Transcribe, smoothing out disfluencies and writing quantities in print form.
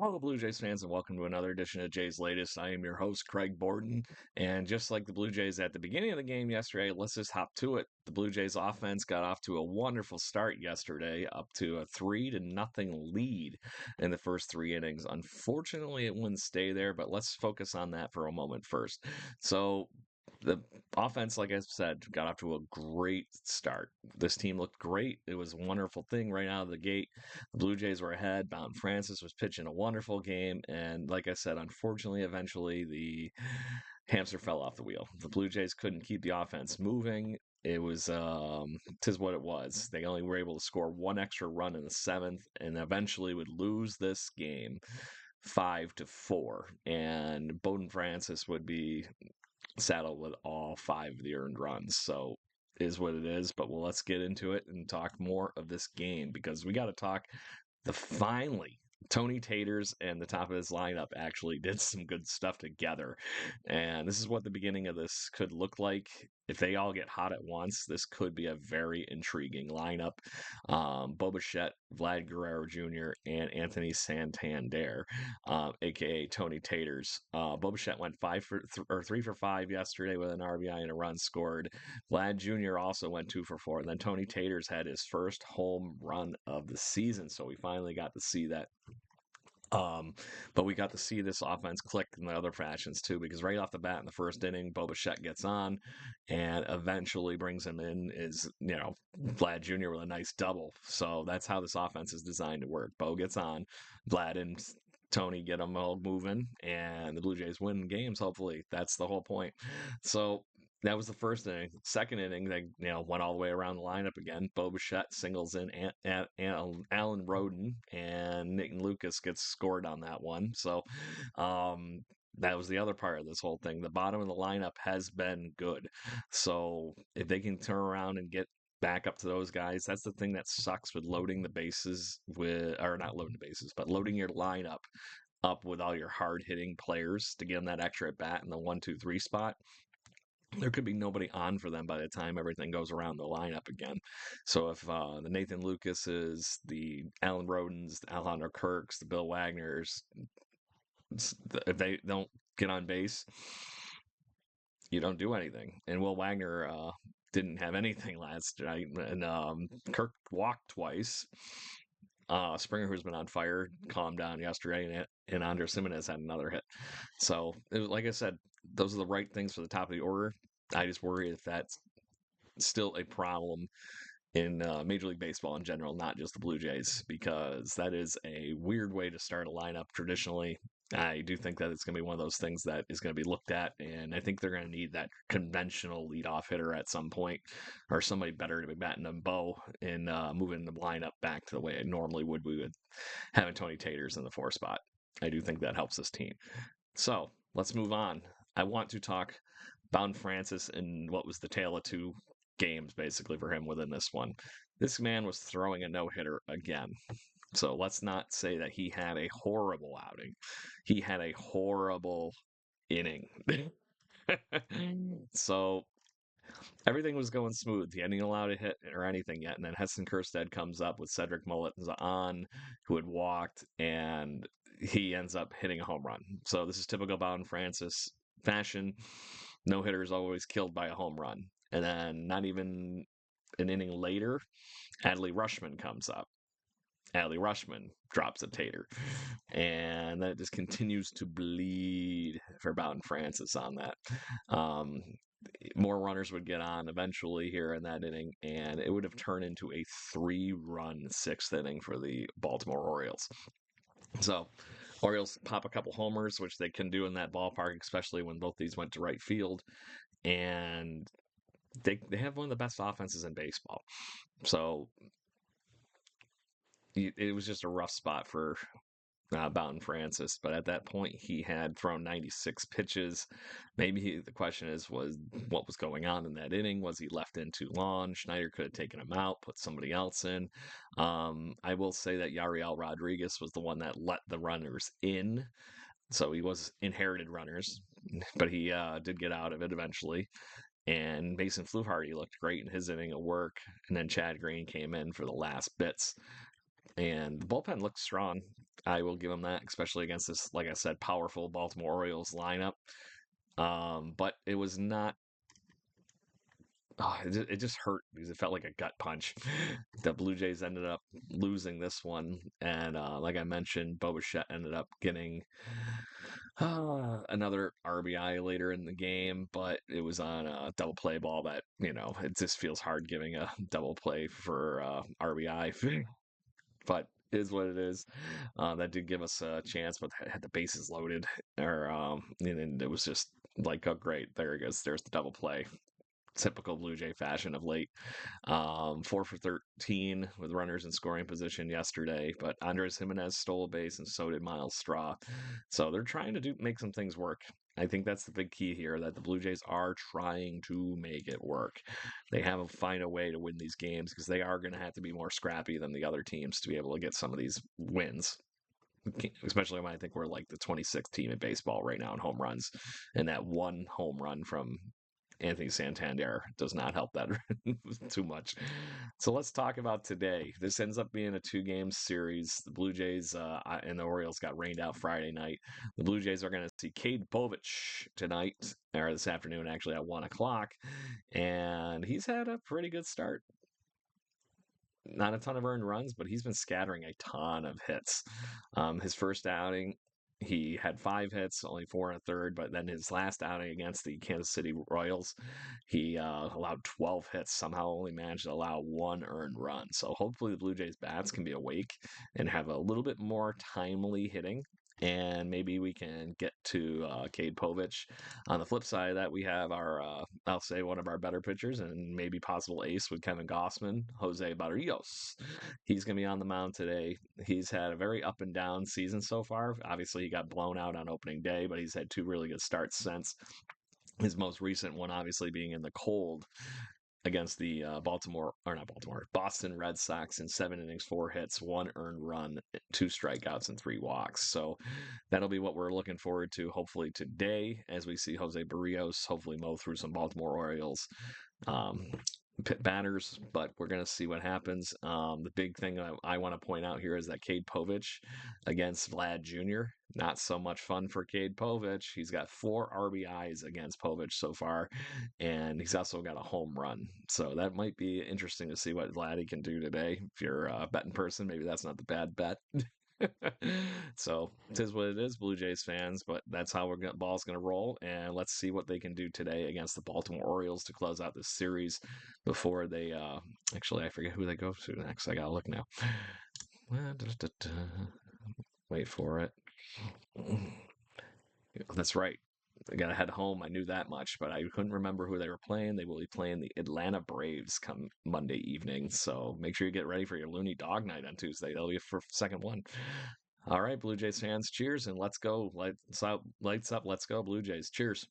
Hello, Blue Jays fans, and welcome to another edition of Jays Latest. I am your host, Craig Borden. And just like the Blue Jays at the beginning of the game yesterday, let's just hop to it. The Blue Jays offense got off to a wonderful start yesterday, up to a 3-0 lead in the first three innings. Unfortunately, it wouldn't stay there, but let's focus on that for a moment first. So, the offense, like I said, got off to a great start. This team looked great. It was a wonderful thing right out of the gate. The Blue Jays were ahead. Boughton Francis was pitching a wonderful game. And like I said, unfortunately, eventually the hamster fell off the wheel. The Blue Jays couldn't keep the offense moving. It was, tis what it was. They only were able to score one extra run in the seventh and eventually would lose this game 5-4. And Bowden Francis would be saddled with all five of the earned runs. So is what it is. But well, let's get into it and talk more of this game because we got to talk finally Tony Taters and the top of his lineup actually did some good stuff together. And this is what the beginning of this could look like. If they all get hot at once, this could be a very intriguing lineup. Bo Bichette, Vlad Guerrero Jr., and Anthony Santander, aka Tony Taters. Bo Bichette went 3 for 5 yesterday with an RBI and a run scored. Vlad Jr. also went 2 for 4. And then Tony Taters had his first home run of the season. So we finally got to see that. But we got to see this offense click in the other fashions too, because right off the bat in the first inning, Bo Bichette gets on and eventually brings him in Vlad Jr. with a nice double. So that's how this offense is designed to work. Bo gets on, Vlad and Tony get them all moving, and the Blue Jays win games. Hopefully, that's the whole point. So that was the first inning. Second inning, they went all the way around the lineup again. Bo Bichette singles in Alan Roden, and Nathan Lucas gets scored on that one. So that was the other part of this whole thing. The bottom of the lineup has been good. So if they can turn around and get back up to those guys, that's the thing that sucks with loading the bases or not loading the bases, but loading your lineup up with all your hard hitting players to give them that extra at bat in the 1, 2, 3 spot. There could be nobody on for them by the time everything goes around the lineup again. So if the Nathan Lucas's, the Alan Rodens, the Alejandro Kirks, the Bill Wagners, if they don't get on base, you don't do anything. And Will Wagner didn't have anything last night, and Kirk walked twice. Springer, who's been on fire, calmed down yesterday, and Andres Gimenez had another hit. So, it was, like I said, those are the right things for the top of the order. I just worry if that's still a problem in Major League Baseball in general, not just the Blue Jays, because that is a weird way to start a lineup traditionally. I do think that it's going to be one of those things that is going to be looked at, and I think they're going to need that conventional leadoff hitter at some point, or somebody better to be batting than Bo and moving the lineup back to the way it normally would. We would having Tony Taters in the 4 spot. I do think that helps this team. So let's move on. I want to talk Boughton Francis and what was the tale of two games basically for him within this one. This man was throwing a no hitter again. So let's not say that he had a horrible outing. He had a horrible inning. So everything was going smooth. He hadn't allowed a hit or anything yet. And then Heston Kjerstad comes up with Cedric Mullins on, who had walked, and he ends up hitting a home run. So this is typical Boughton Francis fashion. No hitter is always killed by a home run. And then not even an inning later, Adley Rutschman comes up. Adley Rutschman drops a tater. And then it just continues to bleed for Boughton Francis on that. More runners would get on eventually here in that inning, and it would have turned into a 3-run 6th inning for the Baltimore Orioles. So, Orioles pop a couple homers, which they can do in that ballpark, especially when both these went to right field. And they have one of the best offenses in baseball. So, it was just a rough spot for Boughton Francis, but at that point he had thrown 96 pitches. Maybe the question was what was going on in that inning? Was he left in too long? Schneider could have taken him out, put somebody else in. I will say that Yariel Rodriguez was the one that let the runners in, so he was inherited runners, but he did get out of it eventually. And Mason Fluharty looked great in his inning of work, and then Chad Green came in for the last bits. And the bullpen looks strong. I will give them that, especially against this, like I said, powerful Baltimore Orioles lineup. But it was not. Oh, it just hurt because it felt like a gut punch. The Blue Jays ended up losing this one, and like I mentioned, Bo Bichette ended up getting another RBI later in the game, but it was on a double play ball that, it just feels hard giving a double play for RBI. But is what it is. That did give us a chance, but had the bases loaded, and it was just like, oh great, there it goes. There's the double play. Typical Blue Jay fashion of late. 4 for 13 with runners in scoring position yesterday, but Andres Jimenez stole a base and so did Miles Straw. So they're trying to make some things work. I think that's the big key here, that the Blue Jays are trying to make it work. They have to find a way to win these games because they are going to have to be more scrappy than the other teams to be able to get some of these wins. Especially when I think we're like the 26th team in baseball right now in home runs, and that one home run from Anthony Santander does not help that too much. So let's talk about today. This ends up being a 2-game series. The Blue Jays and the Orioles got rained out Friday night. The Blue Jays are going to see Cade Povich tonight, or this afternoon, actually, at 1 o'clock. And he's had a pretty good start. Not a ton of earned runs, but he's been scattering a ton of hits. His first outing, he had 5 hits, only 4 1/3. But then his last outing against the Kansas City Royals, he allowed 12 hits. Somehow only managed to allow 1 earned run. So hopefully the Blue Jays bats can be awake and have a little bit more timely hitting. And maybe we can get to Cade Povich. On the flip side of that, we have I'll say, one of our better pitchers and maybe possible ace with Kevin Gossman, Jose Barrios. He's going to be on the mound today. He's had a very up and down season so far. Obviously, he got blown out on opening day, but he's had 2 really good starts since. His most recent one, obviously, being in the cold against the Boston Red Sox in 7 innings, 4 hits, 1 earned run, 2 strikeouts, and 3 walks. So that'll be what we're looking forward to, hopefully today, as we see Jose Barrios hopefully mow through some Baltimore Orioles um, batters, but we're going to see what happens. The big thing I want to point out here is that Cade Povich against Vlad Jr., not so much fun for Cade Povich. He's got 4 RBIs against Povich so far, and he's also got a home run. So that might be interesting to see what Vladdy can do today. If you're a betting person, maybe that's not the bad bet. So it is what it is, Blue Jays fans, but that's how ball's going to roll. And let's see what they can do today against the Baltimore Orioles to close out this series before they, actually, I forget who they go to next. I got to look now. Wait for it. That's right. They got to head home. I knew that much, but I couldn't remember who they were playing. They will be playing the Atlanta Braves come Monday evening. So make sure you get ready for your Looney Dog night on Tuesday. That'll be for second one. All right, Blue Jays fans, cheers, and let's go. Lights up, let's go, Blue Jays. Cheers.